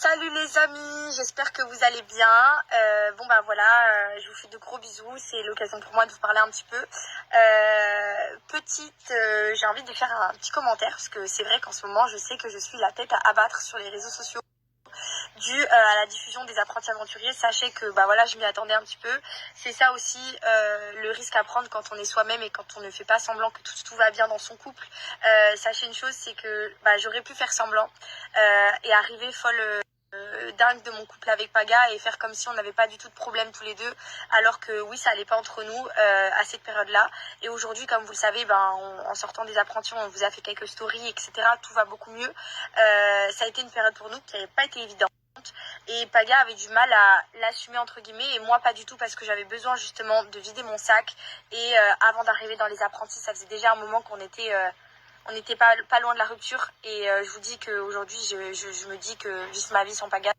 Salut les amis, j'espère que vous allez bien. Voilà, je vous fais de gros bisous, c'est l'occasion pour moi de vous parler un petit peu. J'ai envie de faire un petit commentaire parce que c'est vrai qu'en ce moment je sais que je suis la tête à abattre sur les réseaux sociaux dû à la diffusion des apprentis aventuriers. Sachez que je m'y attendais un petit peu. C'est ça aussi le risque à prendre quand on est soi-même et quand on ne fait pas semblant que tout va bien dans son couple. Sachez une chose, c'est que j'aurais pu faire semblant et arriver folle dingue de mon couple avec Paga et faire comme si on n'avait pas du tout de problème tous les deux, alors que oui, ça allait pas entre nous à cette période-là. Et aujourd'hui, comme vous le savez, en sortant des apprentis, on vous a fait quelques stories, etc. Tout va beaucoup mieux. Ça a été une période pour nous qui n'avait pas été évidente. Et Paga avait du mal à l'assumer entre guillemets et moi pas du tout parce que j'avais besoin justement de vider mon sac et avant d'arriver dans les apprentis, ça faisait déjà un moment qu'on était on n'était pas loin de la rupture et je vous dis qu'aujourd'hui je me dis que juste ma vie sans Paga,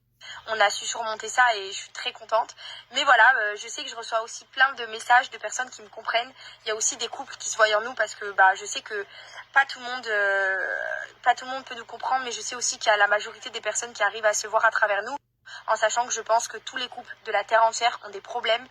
on a su surmonter ça et je suis très contente. Mais voilà, je sais que je reçois aussi plein de messages de personnes qui me comprennent. Il y a aussi des couples qui se voient en nous parce que je sais que pas tout le monde peut nous comprendre, mais je sais aussi qu'il y a la majorité des personnes qui arrivent à se voir à travers nous, en sachant que je pense que tous les couples de la Terre entière ont des problèmes.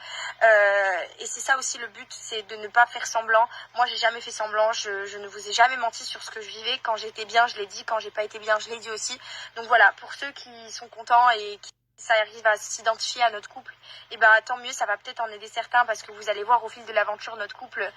Et c'est ça aussi le but, c'est de ne pas faire semblant. Moi, j'ai jamais fait semblant, je ne vous ai jamais menti sur ce que je vivais. Quand j'étais bien, je l'ai dit. Quand j'ai pas été bien, je l'ai dit aussi. Donc voilà, pour ceux qui sont contents et qui ça arrive à s'identifier à notre couple, et tant mieux, ça va peut-être en aider certains parce que vous allez voir au fil de l'aventure notre couple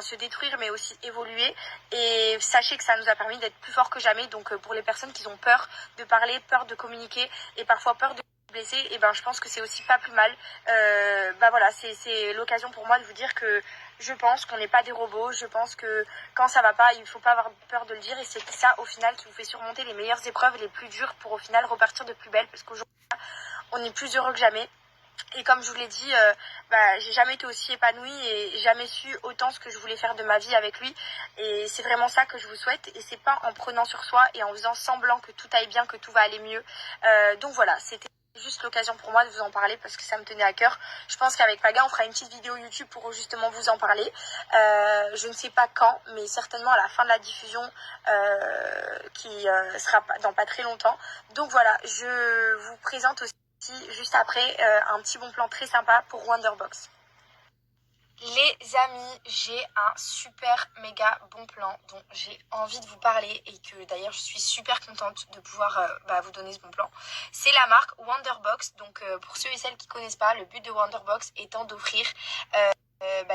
se détruire mais aussi évoluer. Et sachez que ça nous a permis d'être plus forts que jamais. Donc pour les personnes qui ont peur de parler, peur de communiquer et parfois peur de blesser, je pense que c'est aussi pas plus mal. C'est l'occasion pour moi de vous dire que je pense qu'on n'est pas des robots. Je pense que quand ça va pas, il faut pas avoir peur de le dire et c'est ça au final qui vous fait surmonter les meilleures épreuves, les plus dures, pour au final repartir de plus belle, parce qu'aujourd'hui on est plus heureux que jamais. Et comme je vous l'ai dit, j'ai jamais été aussi épanouie et jamais su autant ce que je voulais faire de ma vie avec lui. Et c'est vraiment ça que je vous souhaite. Et c'est pas en prenant sur soi et en faisant semblant que tout aille bien, que tout va aller mieux. Donc voilà, c'était juste l'occasion pour moi de vous en parler parce que ça me tenait à cœur. Je pense qu'avec Paga, on fera une petite vidéo YouTube pour justement vous en parler. Je ne sais pas quand, mais certainement à la fin de la diffusion qui sera dans pas très longtemps. Donc voilà, je vous présente aussi juste après un petit bon plan très sympa pour Wonderbox. Les amis, j'ai un super méga bon plan dont j'ai envie de vous parler et que d'ailleurs je suis super contente de pouvoir vous donner ce bon plan. C'est la marque Wonderbox. Donc pour ceux et celles qui connaissent pas, le but de Wonderbox étant d'offrir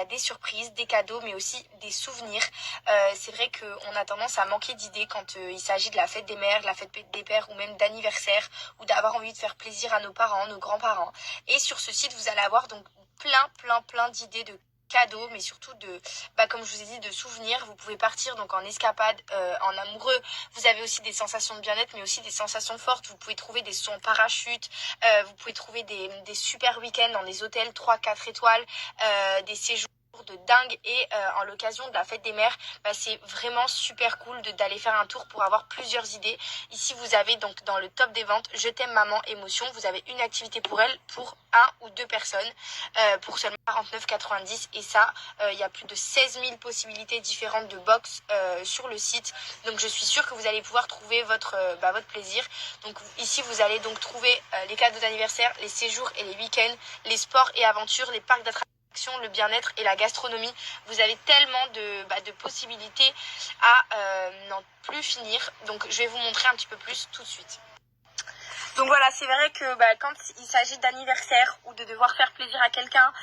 des surprises, des cadeaux, mais aussi des souvenirs. C'est vrai qu'on a tendance à manquer d'idées quand il s'agit de la fête des mères, de la fête des pères ou même d'anniversaire, ou d'avoir envie de faire plaisir à nos parents, nos grands-parents. Et sur ce site, vous allez avoir donc plein d'idées de cadeaux, mais surtout de, comme je vous ai dit, de souvenirs. Vous pouvez partir donc en escapade, en amoureux. Vous avez aussi des sensations de bien-être, mais aussi des sensations fortes. Vous pouvez trouver des sauts en parachute, vous pouvez trouver des super week-ends dans des hôtels 3-4 étoiles, des séjours de dingue et en l'occasion de la fête des mères, c'est vraiment super cool d'aller faire un tour pour avoir plusieurs idées. Ici vous avez donc dans le top des ventes Je t'aime maman émotion, vous avez une activité pour elle pour 1 ou 2 personnes pour seulement 49,90 et ça il y a plus de 16 000 possibilités différentes de box sur le site, donc je suis sûre que vous allez pouvoir trouver votre plaisir. Donc ici vous allez donc trouver les cadeaux d'anniversaire, les séjours et les week-ends, les sports et aventures, les parcs d'attractions, le bien-être et la gastronomie. Vous avez tellement de possibilités à n'en plus finir. Donc je vais vous montrer un petit peu plus tout de suite. Donc voilà, c'est vrai que quand il s'agit d'anniversaire ou de devoir faire plaisir à quelqu'un,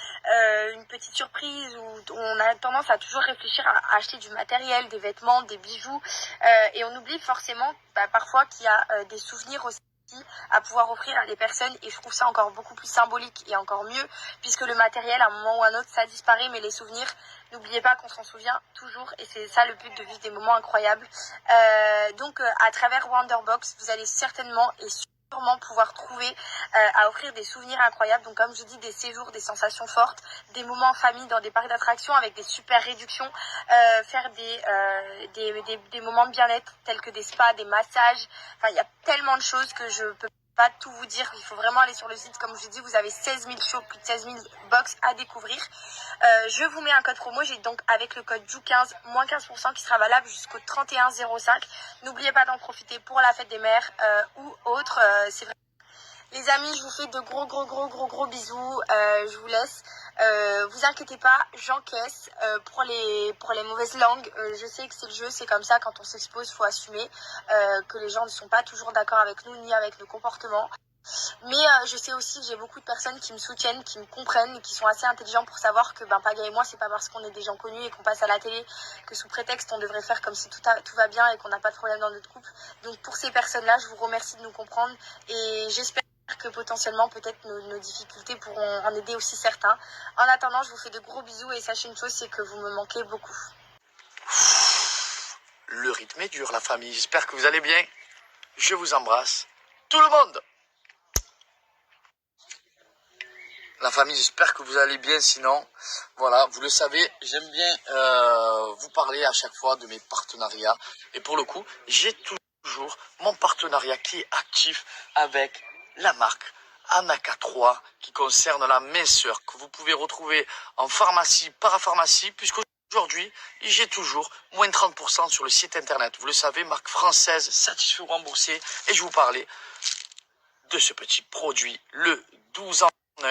une petite surprise, où on a tendance à toujours réfléchir à acheter du matériel, des vêtements, des bijoux, et on oublie forcément parfois qu'il y a des souvenirs aussi à pouvoir offrir à des personnes, et je trouve ça encore beaucoup plus symbolique et encore mieux, puisque le matériel à un moment ou à un autre ça disparaît, mais les souvenirs, n'oubliez pas qu'on s'en souvient toujours, et c'est ça le but, de vivre des moments incroyables. Donc à travers Wonderbox, vous allez certainement et sûrement pouvoir trouver à offrir des souvenirs incroyables. Donc comme je dis, des séjours, des sensations fortes, des moments en famille dans des parcs d'attractions avec des super réductions, faire des moments de bien-être tels que des spas, des massages. Enfin, il y a tellement de choses que je peux pas tout vous dire, il faut vraiment aller sur le site. Comme je vous dis, vous avez 16 000 shows, plus de 16 000 box à découvrir. Je vous mets un code promo, j'ai donc avec le code JOU15, moins 15% qui sera valable jusqu'au 31/05. N'oubliez pas d'en profiter pour la fête des mères ou autre. C'est vrai. Les amis, je vous fais de gros bisous. Je vous laisse. Vous inquiétez pas, j'encaisse pour les mauvaises langues. Je sais que c'est le jeu, c'est comme ça. Quand on s'expose, faut assumer que les gens ne sont pas toujours d'accord avec nous ni avec nos comportements. Mais je sais aussi que j'ai beaucoup de personnes qui me soutiennent, qui me comprennent, et qui sont assez intelligents pour savoir que Paga et moi, c'est pas parce qu'on est des gens connus et qu'on passe à la télé que sous prétexte on devrait faire comme si tout va bien et qu'on n'a pas de problème dans notre couple. Donc pour ces personnes-là, je vous remercie de nous comprendre et j'espère que potentiellement peut-être nos difficultés pourront en aider aussi certains. En attendant, je vous fais de gros bisous et sachez une chose, c'est que vous me manquez beaucoup. Le rythme est dur, la famille. J'espère que vous allez bien. Je vous embrasse. Tout le monde! La famille, j'espère que vous allez bien. Sinon, voilà, vous le savez, j'aime bien vous parler à chaque fois de mes partenariats. Et pour le coup, j'ai toujours mon partenariat qui est actif avec la marque Anaka 3 qui concerne la minceur que vous pouvez retrouver en pharmacie, parapharmacie, puisqu'aujourd'hui, j'ai toujours moins 30% sur le site internet. Vous le savez, marque française, satisfait ou remboursée. Et je vous parlais de ce petit produit, le 12 ans.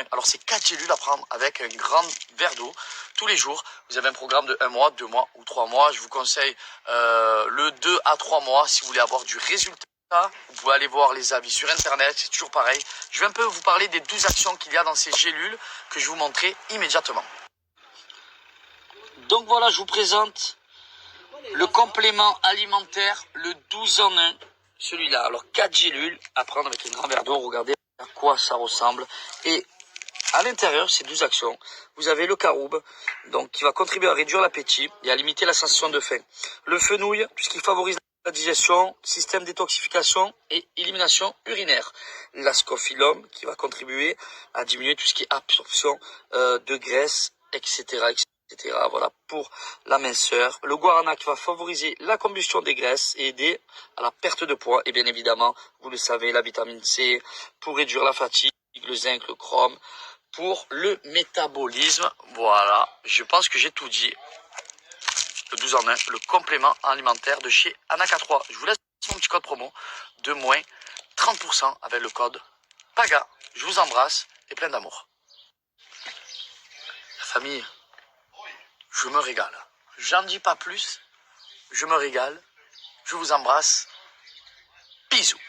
Alors c'est 4 gélules à prendre avec un grand verre d'eau tous les jours. Vous avez un programme de 1 mois, 2 mois ou 3 mois. Je vous conseille le 2 à 3 mois si vous voulez avoir du résultat. Vous pouvez aller voir les avis sur internet, c'est toujours pareil. Je vais un peu vous parler des 12 actions qu'il y a dans ces gélules que je vais vous montrer immédiatement. Donc voilà, je vous présente le complément alimentaire, le 12 en 1. Celui-là, alors 4 gélules à prendre avec un grand verre d'eau. Regardez à quoi ça ressemble. Et à l'intérieur, ces 12 actions, vous avez le caroube, donc qui va contribuer à réduire l'appétit et à limiter la sensation de faim. Le fenouil, puisqu'il favorise la digestion, système détoxification et élimination urinaire. L'ascophyllum, qui va contribuer à diminuer tout ce qui est absorption de graisse, etc., etc. Voilà pour la minceur. Le guarana qui va favoriser la combustion des graisses et aider à la perte de poids. Et bien évidemment, vous le savez, la vitamine C pour réduire la fatigue, le zinc, le chrome, pour le métabolisme. Voilà, je pense que j'ai tout dit. Le 12 en 1, le complément alimentaire de chez Anaka 3. Je vous laisse mon petit code promo de moins 30% avec le code PAGA. Je vous embrasse et plein d'amour. La famille, je me régale. J'en dis pas plus. Je me régale. Je vous embrasse. Bisous.